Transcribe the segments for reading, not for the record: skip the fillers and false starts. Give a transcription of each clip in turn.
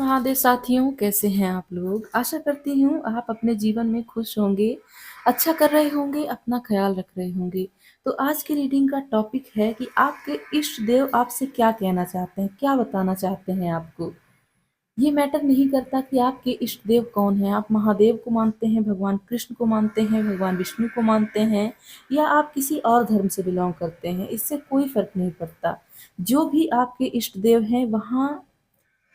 महादेव साथियों, कैसे हैं आप लोग? आशा करती हूँ आप अपने जीवन में खुश होंगे, अच्छा कर रहे होंगे, अपना ख़्याल रख रहे होंगे। तो आज की रीडिंग का टॉपिक है कि आपके इष्ट देव आपसे क्या कहना चाहते हैं, क्या बताना चाहते हैं आपको। ये मैटर नहीं करता कि आपके इष्ट देव कौन हैं, आप महादेव को मानते हैं, भगवान कृष्ण को मानते हैं, भगवान विष्णु को मानते हैं या आप किसी और धर्म से बिलॉन्ग करते हैं, इससे कोई फ़र्क नहीं पड़ता। जो भी आपके इष्ट देव हैं वहाँ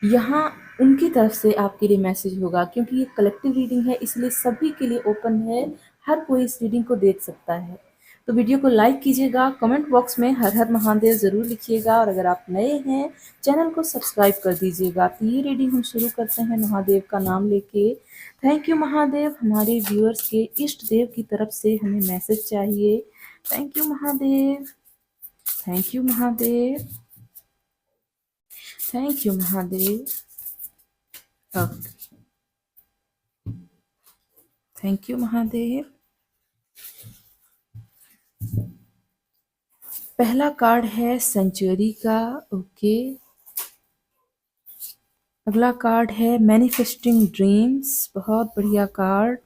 यहाँ उनकी तरफ से आपके लिए मैसेज होगा, क्योंकि ये कलेक्टिव रीडिंग है इसलिए सभी के लिए ओपन है, हर कोई इस रीडिंग को देख सकता है। तो वीडियो को लाइक कीजिएगा, कमेंट बॉक्स में हर हर महादेव ज़रूर लिखिएगा और अगर आप नए हैं चैनल को सब्सक्राइब कर दीजिएगा। तो ये रीडिंग हम शुरू करते हैं महादेव का नाम लेके। थैंक यू महादेव, हमारे व्यूअर्स के इष्ट देव की तरफ से हमें मैसेज चाहिए। Thank you Mahadev, thank you Mahadev, thank you Mahadev. Okay, thank you Mahadev. पहला कार्ड है सेंचुरी का। ओके, अगला कार्ड है मैनिफेस्टिंग ड्रीम्स, बहुत बढ़िया कार्ड।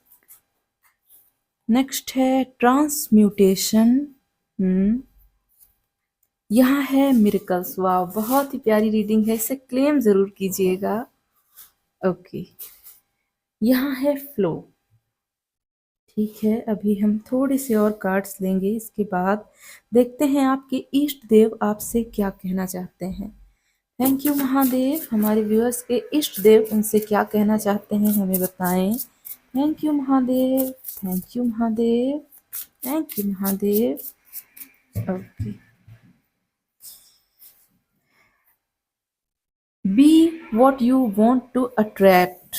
नेक्स्ट है ट्रांसम्यूटेशन। यहाँ है मिरेकल्स। वाह, बहुत ही प्यारी रीडिंग है, इसे क्लेम जरूर कीजिएगा। ओके, यहाँ है फ्लो। ठीक है, अभी हम थोड़े से और कार्ड्स लेंगे, इसके बाद देखते हैं आपके इष्ट देव आपसे क्या कहना चाहते हैं। थैंक यू महादेव, हमारे व्यूअर्स के इष्ट देव उनसे क्या कहना चाहते हैं हमें बताएं। Thank you Mahadev, thank you Mahadev, thank you Mahadev. Okay, be what you want to attract.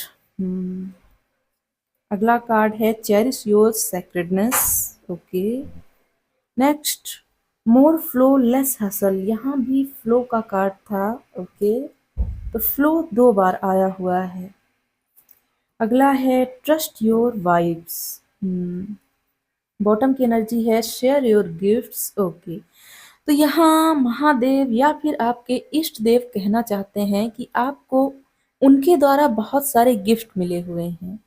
अगला कार्ड है cherish your sacredness. Okay, next more flow less hassle, यहाँ भी फ्लो का कार्ड था। ओके, तो फ्लो 2 बार आया हुआ है। अगला है ट्रस्ट योर वाइब्स। बॉटम की एनर्जी है शेयर योर गिफ्ट्स। ओके, तो यहाँ महादेव या फिर आपके इष्ट देव कहना चाहते हैं कि आपको उनके द्वारा बहुत सारे गिफ्ट मिले हुए हैं।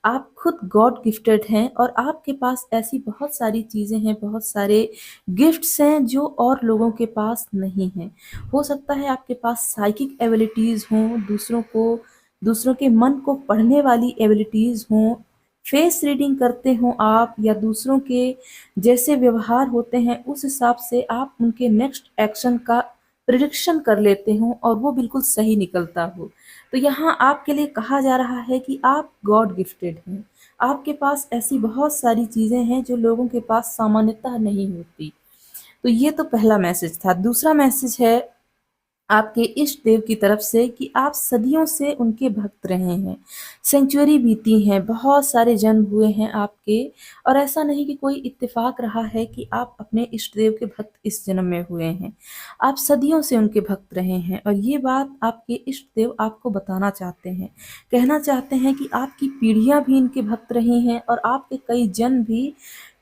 आप खुद गॉड गिफ्टेड हैं और आपके पास ऐसी बहुत सारी चीज़ें हैं, बहुत सारे गिफ्ट्स हैं जो और लोगों के पास नहीं हैं। हो सकता है आपके पास साइकिक एबिलिटीज़ हों, दूसरों के मन को पढ़ने वाली एबिलिटीज़ हों, फेस रीडिंग करते हों आप, या दूसरों के जैसे व्यवहार होते हैं उस हिसाब से आप उनके नेक्स्ट एक्शन का प्रिडिक्शन कर लेते हो और वो बिल्कुल सही निकलता हो। तो यहाँ आपके लिए कहा जा रहा है कि आप गॉड गिफ्टेड हैं, आपके पास ऐसी बहुत सारी चीज़ें हैं जो लोगों के पास सामान्यतः नहीं होती। तो ये तो पहला मैसेज था। दूसरा मैसेज है आपके इष्ट देव की तरफ से कि आप सदियों से उनके भक्त रहे हैं, सेंचुरी बीती हैं, बहुत सारे जन्म हुए हैं आपके, और ऐसा नहीं कि कोई इत्तेफाक रहा है कि आप अपने इष्ट देव के भक्त इस जन्म में हुए हैं। आप सदियों से उनके भक्त रहे हैं और ये बात आपके इष्ट देव आपको बताना चाहते हैं, कहना चाहते हैं कि आपकी पीढ़ियां भी इनके भक्त रही हैं और आपके कई जन्म भी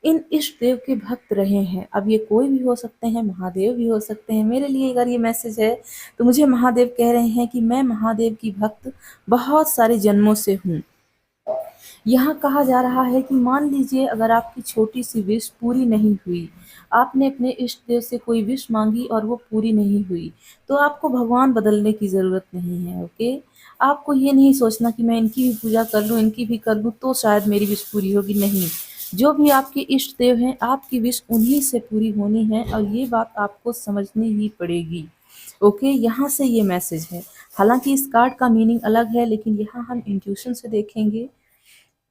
इन इष्ट देव के भक्त रहे हैं। अब ये कोई भी हो सकते हैं, महादेव भी हो सकते हैं। मेरे लिए अगर ये मैसेज है तो मुझे महादेव कह रहे हैं कि मैं महादेव की भक्त बहुत सारे जन्मों से हूँ। यहाँ कहा जा रहा है कि मान लीजिए अगर आपकी छोटी सी विश पूरी नहीं हुई, आपने अपने इष्ट देव से कोई विश मांगी और वो पूरी नहीं हुई, तो आपको भगवान बदलने की ज़रूरत नहीं है। ओके, आपको ये नहीं सोचना कि मैं इनकी भी पूजा कर लूँ, इनकी भी कर लूँ तो शायद मेरी विश पूरी होगी। नहीं, जो भी आपके इष्ट देव हैं आपकी विश उन्हीं से पूरी होनी है और ये बात आपको समझनी ही पड़ेगी। ओके, यहाँ से ये मैसेज है। हालांकि इस कार्ड का मीनिंग अलग है, लेकिन यहाँ हम इंट्यूशन से देखेंगे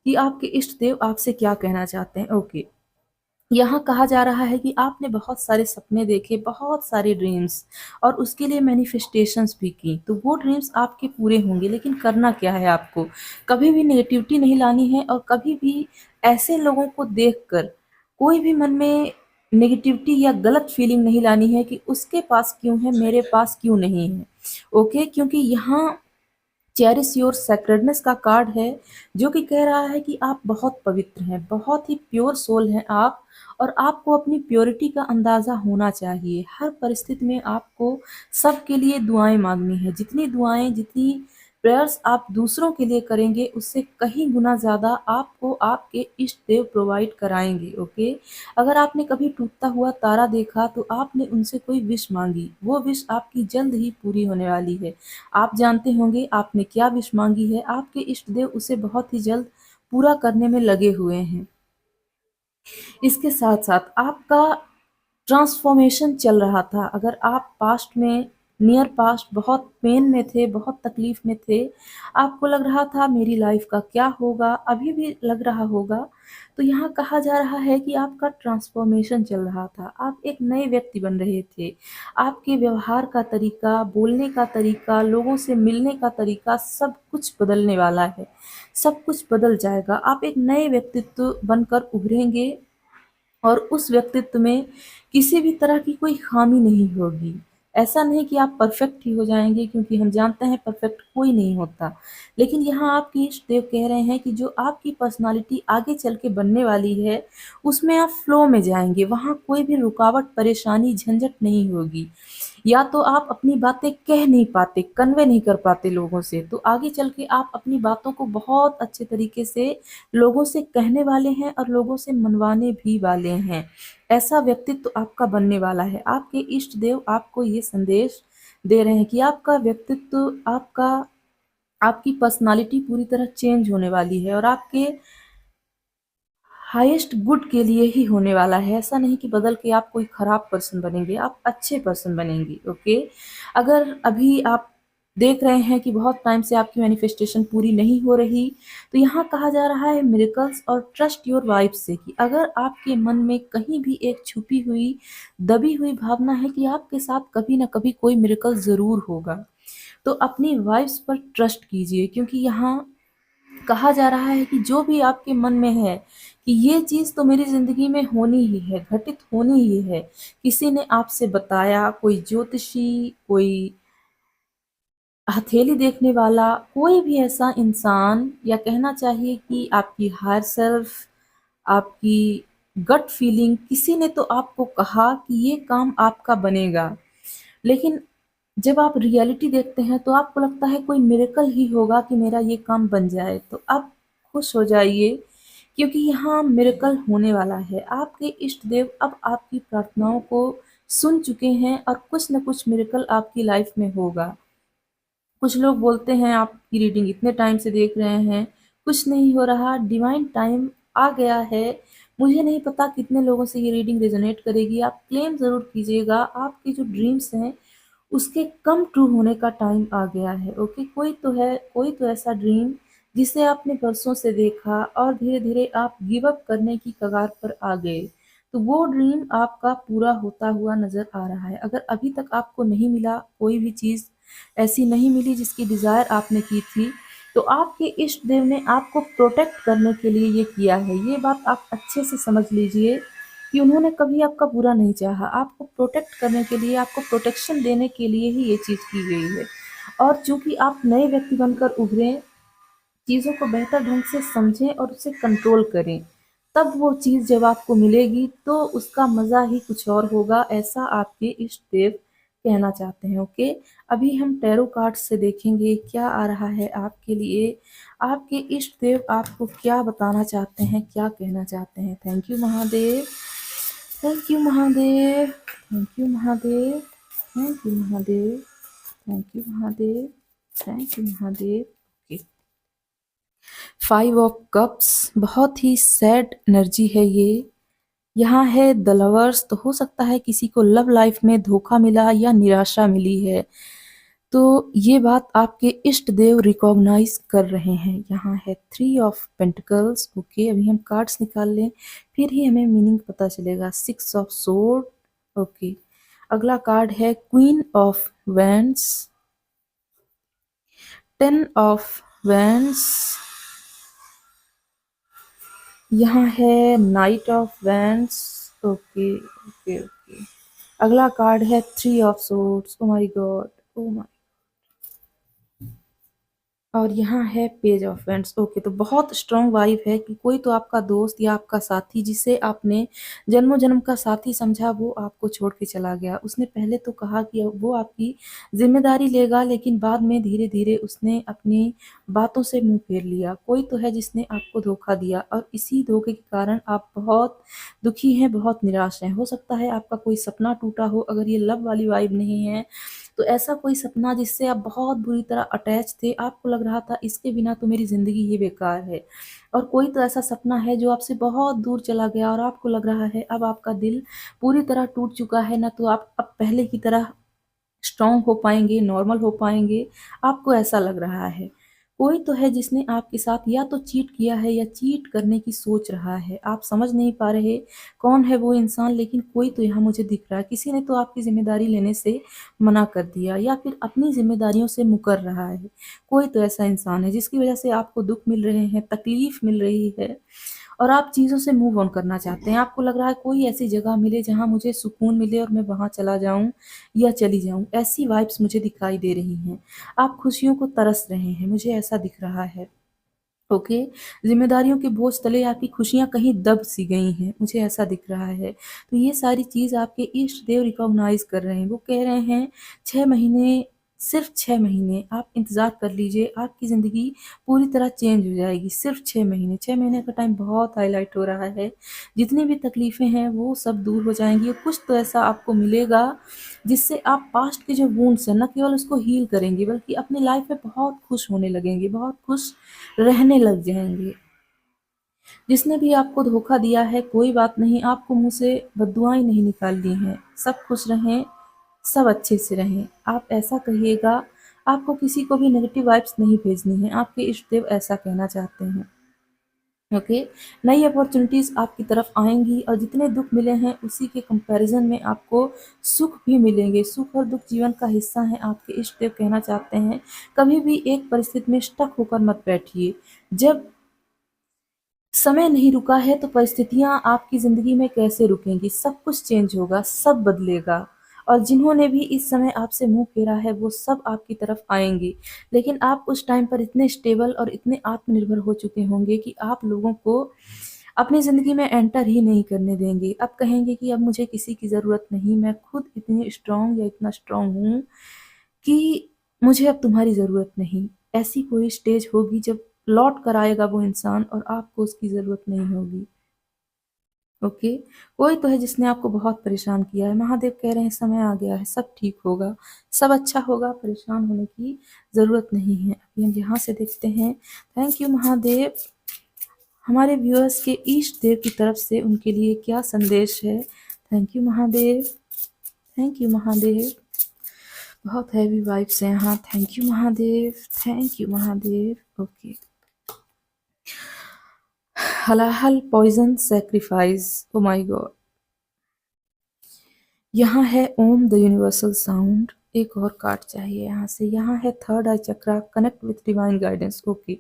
कि आपके इष्ट देव आपसे क्या कहना चाहते हैं। ओके, यहाँ कहा जा रहा है कि आपने बहुत सारे सपने देखे, बहुत सारे ड्रीम्स, और उसके लिए मैनिफेस्टेशंस भी की, तो वो ड्रीम्स आपके पूरे होंगे। लेकिन करना क्या है आपको, कभी भी नेगेटिविटी नहीं लानी है और कभी भी ऐसे लोगों को देखकर कोई भी मन में नेगेटिविटी या गलत फीलिंग नहीं लानी है कि उसके पास क्यों है, मेरे पास क्यों नहीं है। ओके, क्योंकि यहाँ चेरिश योर सेक्रेडनेस का कार्ड है जो कि कह रहा है कि आप बहुत पवित्र हैं, बहुत ही प्योर सोल हैं आप, और आपको अपनी प्योरिटी का अंदाज़ा होना चाहिए। हर परिस्थिति में आपको सबके लिए दुआएं मांगनी है, जितनी दुआएं, जितनी प्रेयर्स आप दूसरों के लिए करेंगे उससे कहीं गुना ज़्यादा आपको आपके इष्ट देव प्रोवाइड कराएंगे। ओके, अगर आपने कभी टूटता हुआ तारा देखा तो आपने उनसे कोई विश मांगी, वो विश आपकी जल्द ही पूरी होने वाली है। आप जानते होंगे आपने क्या विश मांगी है, आपके इष्ट देव उसे बहुत ही जल्द पूरा करने में लगे हुए हैं। इसके साथ साथ आपका ट्रांसफॉर्मेशन चल रहा था। अगर आप पास्ट में, नियर पास्ट बहुत पेन में थे, बहुत तकलीफ में थे, आपको लग रहा था मेरी लाइफ का क्या होगा, अभी भी लग रहा होगा, तो यहाँ कहा जा रहा है कि आपका ट्रांसफॉर्मेशन चल रहा था। आप एक नए व्यक्ति बन रहे थे। आपके व्यवहार का तरीका, बोलने का तरीका, लोगों से मिलने का तरीका, सब कुछ बदलने वाला है। सब कुछ बदल जाएगा। आप एक नए व्यक्तित्व बनकर उभरेंगे और उस व्यक्तित्व में किसी भी तरह की कोई खामी नहीं होगी। ऐसा नहीं कि आप परफेक्ट ही हो जाएँगे, क्योंकि हम जानते हैं परफेक्ट कोई नहीं होता। लेकिन यहाँ आपके इष्ट देव कह रहे हैं कि जो आपकी पर्सनैलिटी आगे चल के बनने वाली है, उसमें आप फ्लो में जाएँगे। वहाँ कोई भी रुकावट, परेशानी, झंझट नहीं होगी। या तो आप अपनी बातें कह नहीं पाते, कन्वे नहीं कर पाते लोगों से, तो आगे चल के आप अपनी बातों को बहुत अच्छे तरीके से लोगों से कहने वाले हैं और लोगों से मनवाने भी वाले हैं। ऐसा व्यक्तित्व आपका बनने वाला है। आपके इष्ट देव आपको ये संदेश दे रहे हैं कि आपका व्यक्तित्व, आपकी पर्सनालिटी पूरी तरह चेंज होने वाली है और आपके हाईएस्ट गुड के लिए ही होने वाला है। ऐसा नहीं कि बदल के आप कोई खराब पर्सन बनेंगे, आप अच्छे पर्सन बनेंगे। ओके, अगर अभी आप देख रहे हैं कि बहुत टाइम से आपकी मैनिफेस्टेशन पूरी नहीं हो रही, तो यहाँ कहा जा रहा है मिरेकल्स और ट्रस्ट योर वाइब्स से कि अगर आपके मन में कहीं भी एक छुपी हुई, दबी हुई भावना है कि आपके साथ कभी ना कभी कोई मिरेकल ज़रूर होगा, तो अपनी वाइब्स पर ट्रस्ट कीजिए। क्योंकि यहाँ कहा जा रहा है कि जो भी आपके मन में है कि ये चीज़ तो मेरी ज़िंदगी में होनी ही है, घटित होनी ही है, किसी ने आपसे बताया, कोई ज्योतिषी, कोई हथेली देखने वाला, कोई भी ऐसा इंसान, या कहना चाहिए कि आपकी हायर सेल्फ, आपकी गट फीलिंग, किसी ने तो आपको कहा कि ये काम आपका बनेगा। लेकिन जब आप रियलिटी देखते हैं तो आपको लगता है कोई मिरेकल ही होगा कि मेरा ये काम बन जाए। तो आप खुश हो जाइए, क्योंकि यहाँ मिरेकल होने वाला है। आपके इष्ट देव अब आपकी प्रार्थनाओं को सुन चुके हैं और कुछ न कुछ मिरेकल आपकी लाइफ में होगा। कुछ लोग बोलते हैं आपकी रीडिंग इतने टाइम से देख रहे हैं, कुछ नहीं हो रहा, डिवाइन टाइम आ गया है। मुझे नहीं पता कितने लोगों से ये रीडिंग रेजोनेट करेगी। आप क्लेम ज़रूर कीजिएगा, आपके जो ड्रीम्स हैं उसके कम ट्रू होने का टाइम आ गया है। ओके, कोई तो है, कोई तो ऐसा ड्रीम जिसे आपने बरसों से देखा और धीरे धीरे आप गिव अप करने की कगार पर आ गए, तो वो ड्रीम आपका पूरा होता हुआ नजर आ रहा है। अगर अभी तक आपको नहीं मिला, कोई भी चीज़ ऐसी नहीं मिली जिसकी डिज़ायर आपने की थी, तो आपके इष्ट देव ने आपको प्रोटेक्ट करने के लिए ये किया है। ये बात आप अच्छे से समझ लीजिए कि उन्होंने कभी आपका बुरा नहीं चाहा, आपको प्रोटेक्ट करने के लिए, आपको प्रोटेक्शन देने के लिए ही ये चीज़ की गई है। और चूँकि आप नए व्यक्ति बनकर उभरे, चीज़ों को बेहतर ढंग से समझें और उसे कंट्रोल करें, तब वो चीज़ जब आपको मिलेगी तो उसका मज़ा ही कुछ और होगा, ऐसा आपके इष्ट देव कहना चाहते हैं। ओके, अभी हम टैरो कार्ड से देखेंगे क्या आ रहा है आपके लिए। आपके इष्ट देव आपको क्या बताना चाहते हैं, क्या कहना चाहते हैं। Thank you Mahadev, thank you Mahadev, thank you Mahadev, thank you Mahadev, thank you Mahadev, thank you Mahadev. Okay, 5 of cups बहुत ही सैड एनर्जी है ये। यहाँ है द लवर्स, तो हो सकता है किसी को लव लाइफ में धोखा मिला या निराशा मिली है, तो ये बात आपके इष्ट देव रिकॉग्नाइज कर रहे हैं। यहाँ है 3 ऑफ पेंटिकल्स। ओके, अभी हम कार्ड्स निकाल लें, फिर ही हमें मीनिंग पता चलेगा। 6 ऑफ सोर्ड। ओके, अगला कार्ड है queen of wands, 10 of wands. यहाँ है night of wands. Okay okay okay, अगला कार्ड है 3 of swords. O my God, oh my, और यहाँ है पेज ऑफ वेंट्स। ओके, तो बहुत स्ट्रॉन्ग वाइब है कि कोई तो आपका दोस्त या आपका साथी जिसे आपने जन्मों जन्म का साथी समझा वो आपको छोड़ के चला गया। उसने पहले तो कहा कि वो आपकी जिम्मेदारी लेगा, लेकिन बाद में धीरे धीरे उसने अपनी बातों से मुंह फेर लिया। कोई तो है जिसने आपको धोखा दिया और इसी धोखे के कारण आप बहुत दुखी हैं, बहुत निराश हैं। हो सकता है आपका कोई सपना टूटा हो। अगर ये लव वाली वाइब नहीं है तो ऐसा कोई सपना जिससे आप बहुत बुरी तरह अटैच थे, आपको लग रहा था इसके बिना तो मेरी ज़िंदगी ही बेकार है। और कोई तो ऐसा सपना है जो आपसे बहुत दूर चला गया और आपको लग रहा है अब आपका दिल पूरी तरह टूट चुका है, ना तो आप अब पहले की तरह स्ट्रॉन्ग हो पाएँगे, नॉर्मल हो पाएँगे, आपको ऐसा लग रहा है। कोई तो है जिसने आपके साथ या तो चीट किया है या चीट करने की सोच रहा है। आप समझ नहीं पा रहे कौन है वो इंसान, लेकिन कोई तो यहाँ मुझे दिख रहा है। किसी ने तो आपकी ज़िम्मेदारी लेने से मना कर दिया या फिर अपनी ज़िम्मेदारियों से मुकर रहा है। कोई तो ऐसा इंसान है जिसकी वज़ह से आपको दुःख मिल रहे हैं, तकलीफ़ मिल रही है और आप चीज़ों से मूव ऑन करना चाहते हैं। आपको लग रहा है कोई ऐसी जगह मिले जहाँ मुझे सुकून मिले और मैं वहाँ चला जाऊँ या चली जाऊँ। ऐसी वाइब्स मुझे दिखाई दे रही हैं। आप खुशियों को तरस रहे हैं, मुझे ऐसा दिख रहा है। ओके, ज़िम्मेदारियों के बोझ तले आपकी खुशियाँ कहीं दब सी गई हैं, मुझे ऐसा दिख रहा है। तो ये सारी चीज़ आपके इष्ट देव रिकॉग्नाइज़ कर रहे हैं। वो कह रहे हैं 6 महीने, सिर्फ़ 6 महीने आप इंतज़ार कर लीजिए, आपकी ज़िंदगी पूरी तरह चेंज हो जाएगी। सिर्फ़ 6 महीने, 6 महीने का टाइम बहुत हाइलाइट हो रहा है। जितनी भी तकलीफ़ें हैं वो सब दूर हो जाएँगी और कुछ तो ऐसा आपको मिलेगा जिससे आप पास्ट के जो वुंड्स हैं, न केवल उसको हील करेंगे बल्कि अपनी लाइफ़ में बहुत खुश होने लगेंगे, बहुत खुश रहने लग जाएँगे। जिसने भी आपको धोखा दिया है कोई बात नहीं, आपको मुँह से बद्दुआएँ नहीं निकालनी हैं। सब खुश रहें, सब अच्छे से रहें। आप ऐसा कहिएगा, आपको किसी को भी नेगेटिव वाइब्स नहीं भेजनी है, आपके इष्ट देव ऐसा कहना चाहते हैं। ओके, नई अपॉर्चुनिटीज़ आपकी तरफ आएँगी और जितने दुःख मिले हैं उसी के कंपैरिज़न में आपको सुख भी मिलेंगे। सुख और दुःख जीवन का हिस्सा हैं, आपके इष्ट देव कहना चाहते हैं। कभी भी एक परिस्थिति में स्टक होकर मत बैठिए। जब समय नहीं रुका है तो परिस्थितियाँ आपकी ज़िंदगी में कैसे रुकेंगी? सब कुछ चेंज होगा, सब बदलेगा और जिन्होंने भी इस समय आपसे मुँह फेरा है वो सब आपकी तरफ आएँगे। लेकिन आप उस टाइम पर इतने स्टेबल और इतने आत्मनिर्भर हो चुके होंगे कि आप लोगों को अपनी ज़िंदगी में एंटर ही नहीं करने देंगे। अब कहेंगे कि अब मुझे किसी की ज़रूरत नहीं, मैं खुद इतनी स्ट्रॉन्ग या इतना स्ट्रॉन्ग हूँ कि मुझे अब तुम्हारी ज़रूरत नहीं। ऐसी कोई स्टेज होगी जब लौट कर आएगा वो इंसान और आपको उसकी ज़रूरत नहीं होगी। ओके, कोई तो है जिसने आपको बहुत परेशान किया है। महादेव कह रहे हैं समय आ गया है, सब ठीक होगा, सब अच्छा होगा, परेशान होने की ज़रूरत नहीं है। अभी हम यहाँ से देखते हैं। Thank you Mahadev. हमारे व्यूअर्स के इष्ट देव की तरफ से उनके लिए क्या संदेश है? Thank you Mahadev, thank you Mahadev. बहुत हैवी वाइब्स हैं यहाँ। Thank you Mahadev, thank you Mahadev. Okay, halahal poison sacrifice. Oh my god. यहाँ है ओम द यूनिवर्सल साउंड। एक और कार्ड चाहिए यहाँ से। यहाँ है third I chakra, connect with divine guidance. Okay,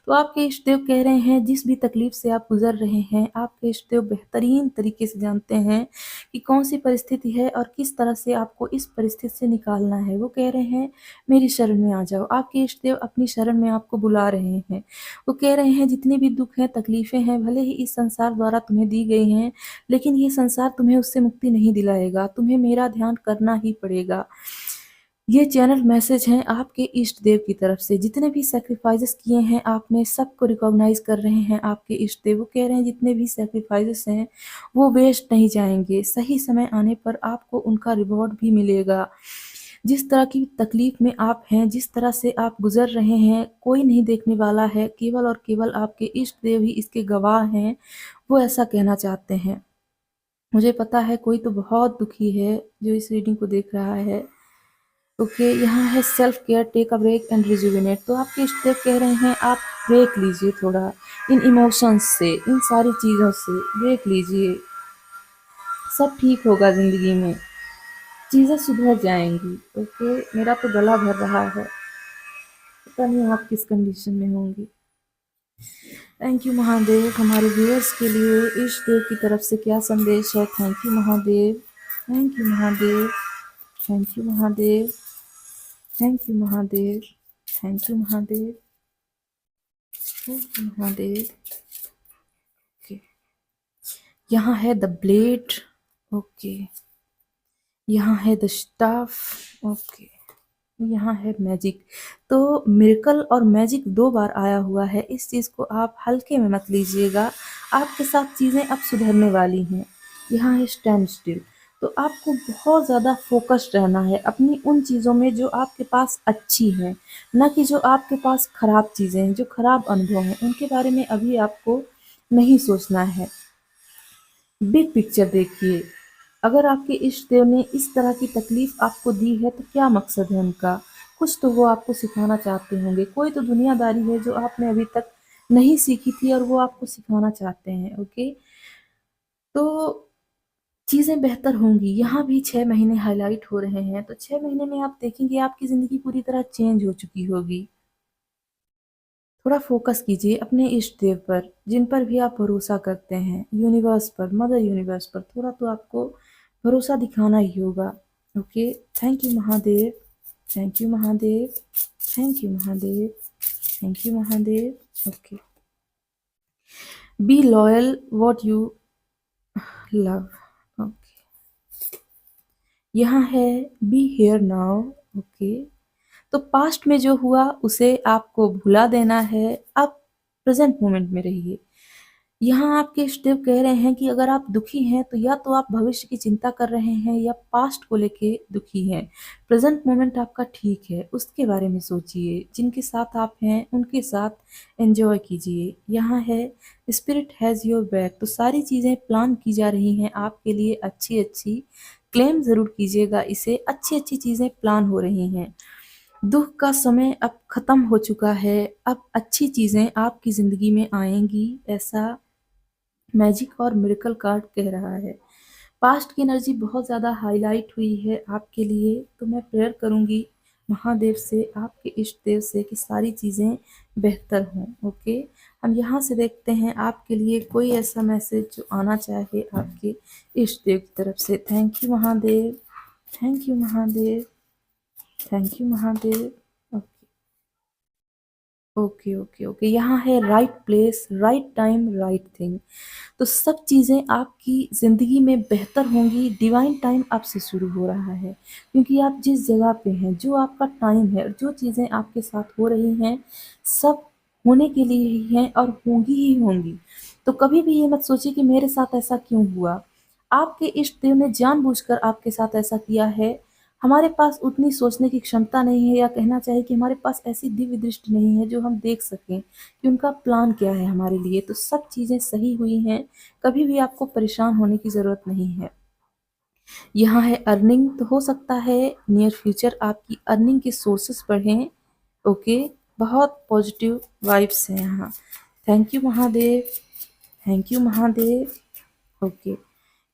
तो आपके इष्ट देव कह रहे हैं जिस भी तकलीफ से आप गुजर रहे हैं, आपके इष्ट देव बेहतरीन तरीके से जानते हैं कि कौन सी परिस्थिति है और किस तरह से आपको इस परिस्थिति से निकालना है। वो कह रहे हैं मेरी शरण में आ जाओ। आपके इष्ट देव अपनी शरण में आपको बुला रहे हैं। वो कह रहे हैं जितनी भी दुख हैं, तकलीफें हैं, भले ही इस संसार द्वारा तुम्हें दी गई हैं, लेकिन ये संसार तुम्हें उससे मुक्ति नहीं दिलाएगा। तुम्हें मेरा ध्यान करना ही पड़ेगा। ये चैनल मैसेज हैं आपके इष्ट देव की तरफ से। जितने भी सैक्रिफाइसेस किए हैं आपने, सबको रिकॉग्नाइज कर रहे हैं आपके इष्ट देव। वो कह रहे हैं जितने भी सैक्रिफाइसेस हैं वो वेस्ट नहीं जाएंगे। सही समय आने पर आपको उनका रिवॉर्ड भी मिलेगा। जिस तरह की तकलीफ में आप हैं, जिस तरह से आप गुजर रहे हैं, कोई नहीं देखने वाला है, केवल और केवल आपके इष्ट देव ही इसके गवाह हैं। वो ऐसा कहना चाहते हैं। मुझे पता है कोई तो बहुत दुखी है जो इस रीडिंग को देख रहा है। ओके, यहाँ है self care, take a break and rejuvenate. तो आपके इष्टदेव कह रहे हैं आप ब्रेक लीजिए थोड़ा इन इमोशंस से, इन सारी चीज़ों से ब्रेक लीजिए। सब ठीक होगा ज़िंदगी में, चीज़ें सुधर जाएंगी। ओके, मेरा तो गला भर रहा है, पता नहीं आप किस कंडीशन में होंगे। Thank you Mahadev. हमारे व्यूअर्स के लिए इष्ट देव की तरफ से क्या संदेश है? Thank you Mahadev, thank you Mahadev, thank you Mahadev, thank you Mahadev, thank you Mahadev. Mahadev. Okay, यहाँ है द ब्लेड। ओके, यहाँ है द स्टाफ। ओके, यहाँ है मैजिक। तो मिरेकल और मैजिक 2 बार आया हुआ है, इस चीज़ को आप हल्के में मत लीजिएगा। आपके साथ चीज़ें अब सुधरने वाली हैं। यहाँ है स्टैंड स्टिल। तो आपको बहुत ज़्यादा फोकस्ड रहना है अपनी उन चीज़ों में जो आपके पास अच्छी हैं, ना कि जो आपके पास खराब चीज़ें हैं, जो खराब अनुभव हैं, उनके बारे में अभी आपको नहीं सोचना है। बिग पिक्चर देखिए। अगर आपके इष्ट देव ने इस तरह की तकलीफ आपको दी है तो क्या मकसद है उनका? कुछ तो वो आपको सिखाना चाहते होंगे। कोई तो दुनियादारी है जो आपने अभी तक नहीं सीखी थी और वो आपको सिखाना चाहते हैं। ओके, तो चीज़ें बेहतर होंगी। यहाँ भी 6 महीने हाईलाइट हो रहे हैं, तो 6 महीने में आप देखेंगे आपकी ज़िंदगी पूरी तरह चेंज हो चुकी होगी। थोड़ा फोकस कीजिए अपने इष्ट देव पर, जिन पर भी आप भरोसा करते हैं, यूनिवर्स पर, मदर यूनिवर्स पर। थोड़ा तो आपको भरोसा दिखाना ही होगा। Okay, thank you Mahadev, thank you Mahadev, thank you Mahadev, thank you Mahadev. Okay, be loyal what you love. Okay, यहाँ है बी हेयर नाउ। ओके, तो पास्ट में जो हुआ उसे आपको भुला देना है। अब प्रेजेंट मोमेंट में रहिए। यहाँ आपके इष्टदेव कह रहे हैं कि अगर आप दुखी हैं तो या तो आप भविष्य की चिंता कर रहे हैं या पास्ट को लेके दुखी हैं। प्रेजेंट मोमेंट आपका ठीक है, उसके बारे में सोचिए। जिनके साथ आप हैं उनके साथ एंजॉय कीजिए। यहाँ है स्पिरिट हैज़ योर बैक। तो सारी चीज़ें प्लान की जा रही हैं आपके लिए अच्छी अच्छी। क्लेम ज़रूर कीजिएगा इसे, अच्छी अच्छी चीज़ें प्लान हो रही हैं। दुख का समय अब खत्म हो चुका है। अब अच्छी चीज़ें आपकी ज़िंदगी में आएंगी, ऐसा मैजिक और मिरेकल कार्ड कह रहा है। पास्ट की एनर्जी बहुत ज़्यादा हाईलाइट हुई है आपके लिए, तो मैं प्रेयर करूँगी महादेव से, आपके इष्ट देव से, कि सारी चीज़ें बेहतर हों। ओके, हम यहाँ से देखते हैं आपके लिए कोई ऐसा मैसेज जो आना चाहे आपके इष्ट देव की तरफ से। Thank you Mahadev, thank you Mahadev, thank you Mahadev. Okay, okay, okay, okay, यहाँ है right place, right time, right thing. तो सब चीज़ें आपकी ज़िंदगी में बेहतर होंगी। डिवाइन टाइम अब से शुरू हो रहा है, क्योंकि आप जिस जगह पे हैं, जो आपका टाइम है और जो चीज़ें आपके साथ हो रही हैं, सब होने के लिए ही हैं और होंगी ही होंगी। तो कभी भी ये मत सोचिए कि मेरे साथ ऐसा क्यों हुआ। आपके इष्ट देव ने जानबूझकर आपके साथ ऐसा किया है। हमारे पास उतनी सोचने की क्षमता नहीं है, या कहना चाहिए कि हमारे पास ऐसी दिव्य दृष्टि नहीं है जो हम देख सकें कि उनका प्लान क्या है हमारे लिए। तो सब चीज़ें सही हुई हैं, कभी भी आपको परेशान होने की ज़रूरत नहीं है। यहाँ है अर्निंग। तो हो सकता है नियर फ्यूचर आपकी अर्निंग के सोर्सेस बढ़ें। ओके, बहुत पॉजिटिव वाइब्स हैं यहाँ। Thank you Mahadev, thank you Mahadev. Okay,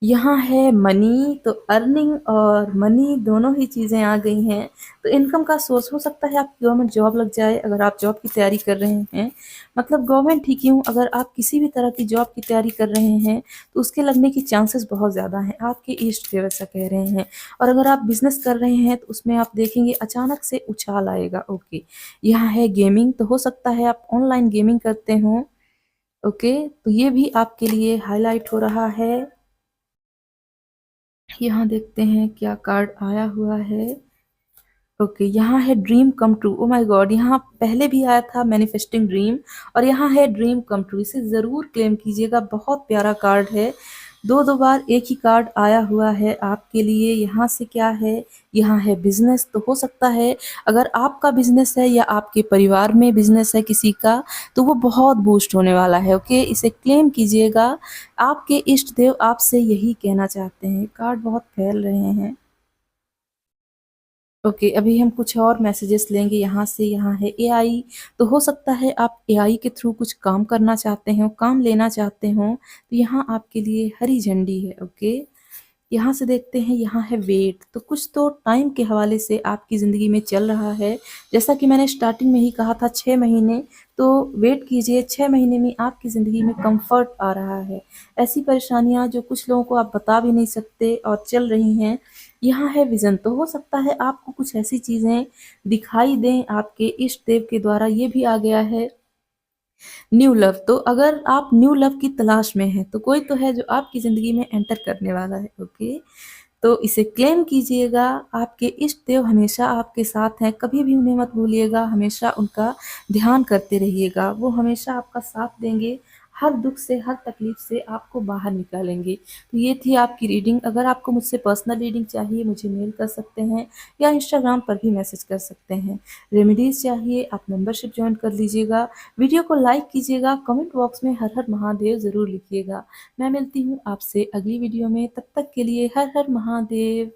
यहाँ है मनी। तो अर्निंग और मनी दोनों ही चीज़ें आ गई हैं। तो इनकम का सोर्स हो सकता है आपकी गवर्नमेंट जॉब लग जाए, अगर आप जॉब की तैयारी कर रहे हैं। मतलब गवर्नमेंट ही क्यों, अगर आप किसी भी तरह की जॉब की तैयारी कर रहे हैं तो उसके लगने की चांसेस बहुत ज़्यादा हैं। आपके ईस्ट देव ऐसा कह रहे हैं। और अगर आप बिजनेस कर रहे हैं तो उसमें आप देखेंगे अचानक से उछाल आएगा। ओके, यहाँ है गेमिंग। तो हो सकता है आप ऑनलाइन गेमिंग करते हों। ओके, तो ये भी आपके लिए हाईलाइट हो रहा है। यहाँ देखते हैं क्या कार्ड आया हुआ है। ओके, यहाँ है dream come true. O my god, यहाँ पहले भी आया था मैनिफेस्टिंग ड्रीम, और यहाँ है ड्रीम कम ट्रू। इसे ज़रूर क्लेम कीजिएगा, बहुत प्यारा कार्ड है। दो दो बार एक ही कार्ड आया हुआ है आपके लिए। यहाँ से क्या है, यहाँ है बिजनेस। तो हो सकता है अगर आपका बिजनेस है या आपके परिवार में बिजनेस है किसी का, तो वो बहुत बूस्ट होने वाला है। ओके, इसे क्लेम कीजिएगा। आपके इष्ट देव आपसे यही कहना चाहते हैं। कार्ड बहुत फैल रहे हैं। ओके, अभी हम कुछ और मैसेजेस लेंगे यहाँ से। यहाँ है एआई। तो हो सकता है आप एआई के थ्रू कुछ काम करना चाहते हो, काम लेना चाहते हो, तो यहाँ आपके लिए हरी झंडी है। ओके, यहाँ से देखते हैं, यहाँ है वेट। तो कुछ तो टाइम के हवाले से आपकी ज़िंदगी में चल रहा है। जैसा कि मैंने स्टार्टिंग में ही कहा था, 6 महीने। तो वेट कीजिए, 6 महीने में आपकी ज़िंदगी में कंफर्ट आ रहा है। ऐसी परेशानियाँ जो कुछ लोगों को आप बता भी नहीं सकते और चल रही हैं। यहाँ है विज़न। तो हो सकता है आपको कुछ ऐसी चीज़ें दिखाई दें आपके इष्ट देव के द्वारा। ये भी आ गया है न्यू लव, तो अगर आप न्यू लव की तलाश में हैं, तो कोई तो है जो आपकी ज़िंदगी में एंटर करने वाला है, ओके? तो इसे क्लेम कीजिएगा, आपके इष्ट देव हमेशा आपके साथ हैं, कभी भी उन्हें मत भूलिएगा, हमेशा उनका ध्यान करते रहिएगा, वो हमेशा आपका साथ देंगे, हर दुख से, हर तकलीफ से आपको बाहर निकालेंगे। तो ये थी आपकी रीडिंग। अगर आपको मुझसे पर्सनल रीडिंग चाहिए, मुझे मेल कर सकते हैं या इंस्टाग्राम पर भी मैसेज कर सकते हैं। रेमेडीज़ चाहिए, आप मेंबरशिप जॉइन कर लीजिएगा। वीडियो को लाइक कीजिएगा, कमेंट बॉक्स में हर हर महादेव ज़रूर लिखिएगा। मैं मिलती हूँ आपसे अगली वीडियो में, तब तक के लिए हर हर महादेव।